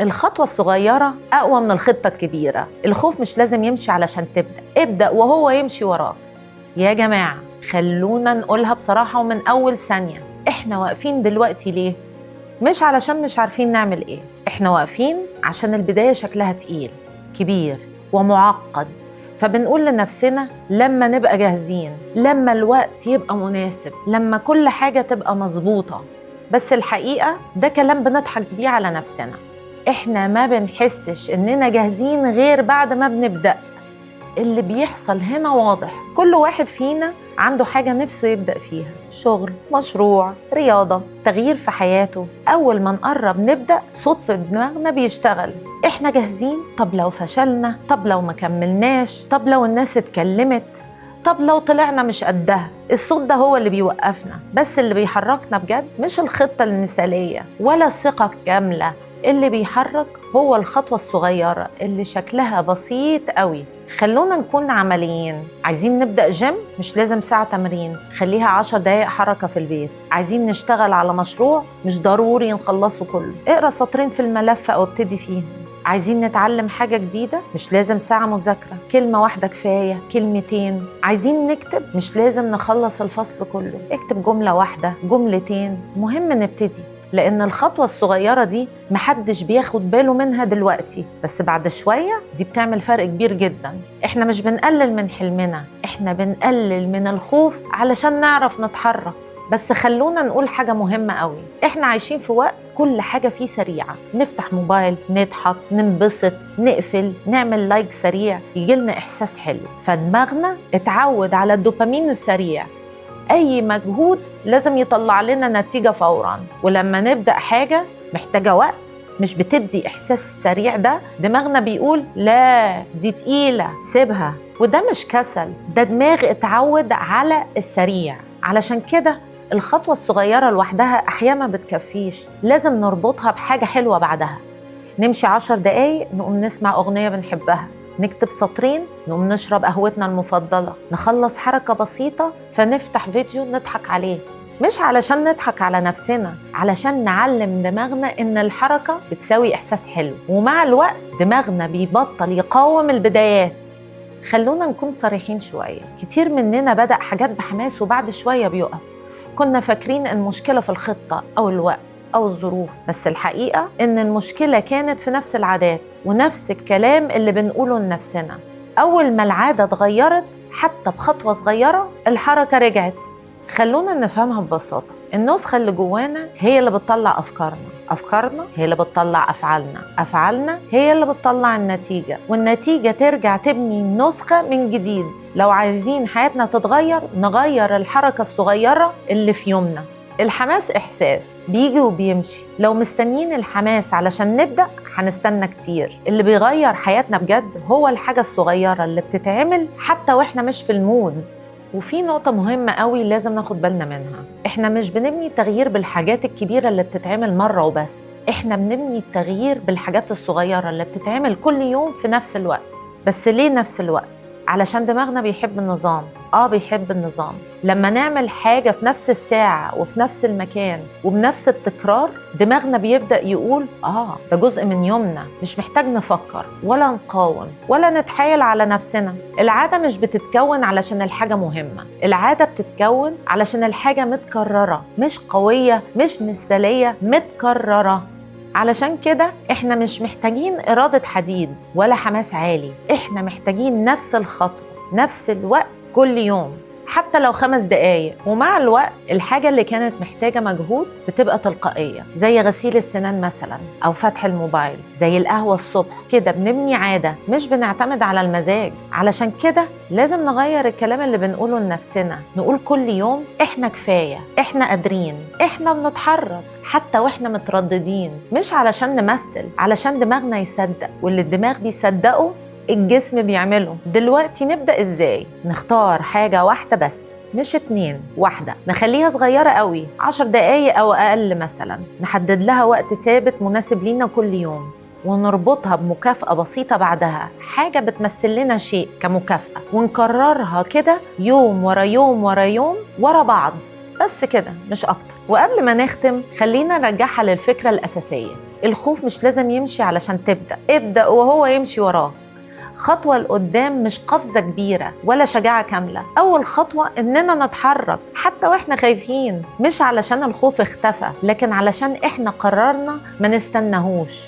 الخطوة الصغيرة أقوى من الخطة الكبيرة. الخوف مش لازم يمشي علشان تبدأ، ابدأ وهو يمشي وراك. يا جماعة خلونا نقولها بصراحة ومن أول ثانية، إحنا واقفين دلوقتي ليه؟ مش علشان مش عارفين نعمل إيه، إحنا واقفين عشان البداية شكلها تقيل كبير ومعقد. فبنقول لنفسنا لما نبقى جاهزين، لما الوقت يبقى مناسب، لما كل حاجة تبقى مظبوطة. بس الحقيقة ده كلام بنضحك بيه على نفسنا. إحنا ما بنحسش إننا جاهزين غير بعد ما بنبدأ. اللي بيحصل هنا واضح، كل واحد فينا عنده حاجة نفسه يبدأ فيها، شغل، مشروع، رياضة، تغيير في حياته. أول ما نقرب نبدأ صوت في دماغنا بيشتغل، إحنا جاهزين؟ طب لو فشلنا؟ طب لو ما كملناش؟ طب لو الناس اتكلمت؟ طب لو طلعنا مش قدها؟ الصوت ده هو اللي بيوقفنا، بس اللي بيحركنا بجد مش الخطة المثالية ولا الثقة الكاملة. اللي بيحرك هو الخطوة الصغيرة اللي شكلها بسيط قوي. خلونا نكون عمليين. عايزين نبدأ جيم؟ مش لازم ساعة تمرين، خليها 10 دقايق حركة في البيت. عايزين نشتغل على مشروع؟ مش ضروري نخلصه كله، اقرأ سطرين في الملف أو ابتدي فيهم. عايزين نتعلم حاجة جديدة؟ مش لازم ساعة مذاكرة، كلمة واحدة كفاية، كلمتين. عايزين نكتب؟ مش لازم نخلص الفصل كله، اكتب جملة واحدة، جملتين، مهم نبتدي. لأن الخطوة الصغيرة دي محدش بياخد باله منها دلوقتي، بس بعد شوية دي بتعمل فرق كبير جدا. احنا مش بنقلل من حلمنا، احنا بنقلل من الخوف علشان نعرف نتحرك. بس خلونا نقول حاجة مهمة قوي، احنا عايشين في وقت كل حاجة فيه سريعة. نفتح موبايل، نضحك، ننبسط، نقفل، نعمل لايك سريع، يجيلنا إحساس حلو. فدماغنا اتعود على الدوبامين السريع، أي مجهود لازم يطلع لنا نتيجة فوراً. ولما نبدأ حاجة محتاجة وقت مش بتدي إحساس سريع، ده دماغنا بيقول لا دي تقيلة سيبها. وده مش كسل، ده دماغ اتعود على السريع. علشان كده الخطوة الصغيرة لوحدها أحيانا ما بتكفيش، لازم نربطها بحاجة حلوة بعدها. نمشي 10 دقايق نقوم نسمع أغنية بنحبها، نكتب سطرين نقوم نشرب قهوتنا المفضلة، نخلص حركة بسيطة فنفتح فيديو نضحك عليه. مش علشان نضحك على نفسنا، علشان نعلم دماغنا إن الحركة بتساوي إحساس حلو. ومع الوقت دماغنا بيبطل يقاوم البدايات. خلونا نكون صريحين شوية، كتير مننا بدأ حاجات بحماس وبعد شوية بيقف. كنا فاكرين المشكلة في الخطة أو الوقت أو الظروف، بس الحقيقة إن المشكلة كانت في نفس العادات ونفس الكلام اللي بنقوله لنفسنا. أول ما العادة اتغيرت حتى بخطوة صغيرة الحركة رجعت. خلونا نفهمها ببساطة، النسخة اللي جوانا هي اللي بتطلع أفكارنا، أفكارنا هي اللي بتطلع أفعالنا، أفعالنا هي اللي بتطلع النتيجة، والنتيجة ترجع تبني نسخة من جديد. لو عايزين حياتنا تتغير نغير الحركة الصغيرة اللي في يومنا. الحماس إحساس بيجي وبيمشي، لو مستنيين الحماس علشان نبدأ هنستنى كتير. اللي بيغير حياتنا بجد هو الحاجة الصغيرة اللي بتتعمل حتى وإحنا مش في المود. وفي نقطة مهمة قوي لازم ناخد بالنا منها، إحنا مش بنبني التغيير بالحاجات الكبيرة اللي بتتعمل مرة وبس، إحنا بنبني التغيير بالحاجات الصغيرة اللي بتتعمل كل يوم في نفس الوقت. بس ليه نفس الوقت؟ علشان دماغنا بيحب النظام، بيحب النظام. لما نعمل حاجة في نفس الساعة وفي نفس المكان وبنفس التكرار، دماغنا بيبدأ يقول ده جزء من يومنا، مش محتاج نفكر ولا نقاوم ولا نتحايل على نفسنا. العادة مش بتتكون علشان الحاجة مهمة، العادة بتتكون علشان الحاجة متكررة، مش قوية، مش مثالية، متكررة. علشان كده احنا مش محتاجين إرادة حديد ولا حماس عالي، احنا محتاجين نفس الخطوة، نفس الوقت كل يوم، حتى لو 5 دقايق. ومع الوقت الحاجة اللي كانت محتاجة مجهود بتبقى تلقائية، زي غسيل السنان مثلا أو فتح الموبايل، زي القهوة الصبح. كده بنبني عادة، مش بنعتمد على المزاج. علشان كده لازم نغير الكلام اللي بنقوله لنفسنا، نقول كل يوم إحنا كفاية، إحنا قادرين، إحنا بنتحرك حتى وإحنا مترددين. مش علشان نمثل، علشان دماغنا يصدق، واللي الدماغ بيصدقه الجسم بيعمله. دلوقتي نبدأ إزاي؟ نختار حاجة واحدة بس، مش 2، واحدة. نخليها صغيرة قوي، 10 دقايق أو أقل مثلا. نحدد لها وقت ثابت مناسب لينا كل يوم، ونربطها بمكافأة بسيطة بعدها، حاجة بتمثل لنا شيء كمكافأة، ونكررها كده يوم ورا يوم ورا يوم ورا بعض. بس كده مش أكتر. وقبل ما نختم خلينا نرجعها للفكرة الأساسية. الخوف مش لازم يمشي علشان تبدأ، ابدأ وهو يمشي وراك. خطوة لقدام مش قفزة كبيرة ولا شجاعة كاملة. أول خطوة إننا نتحرك حتى وإحنا خايفين، مش علشان الخوف اختفى، لكن علشان إحنا قررنا ما نستناهوش.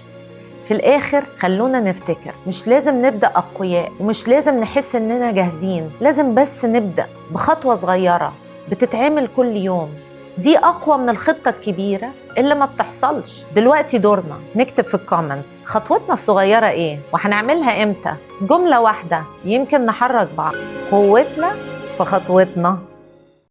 في الآخر خلونا نفتكر، مش لازم نبدأ أقوياء ومش لازم نحس إننا جاهزين، لازم بس نبدأ بخطوة صغيرة بتتعمل كل يوم. دي أقوى من الخطة الكبيرة اللي ما بتحصلش. دلوقتي دورنا نكتب في الكومنتس خطوتنا الصغيرة إيه وهنعملها إمتى. جملة واحدة يمكن نحرك بعض. قوتنا في خطوتنا.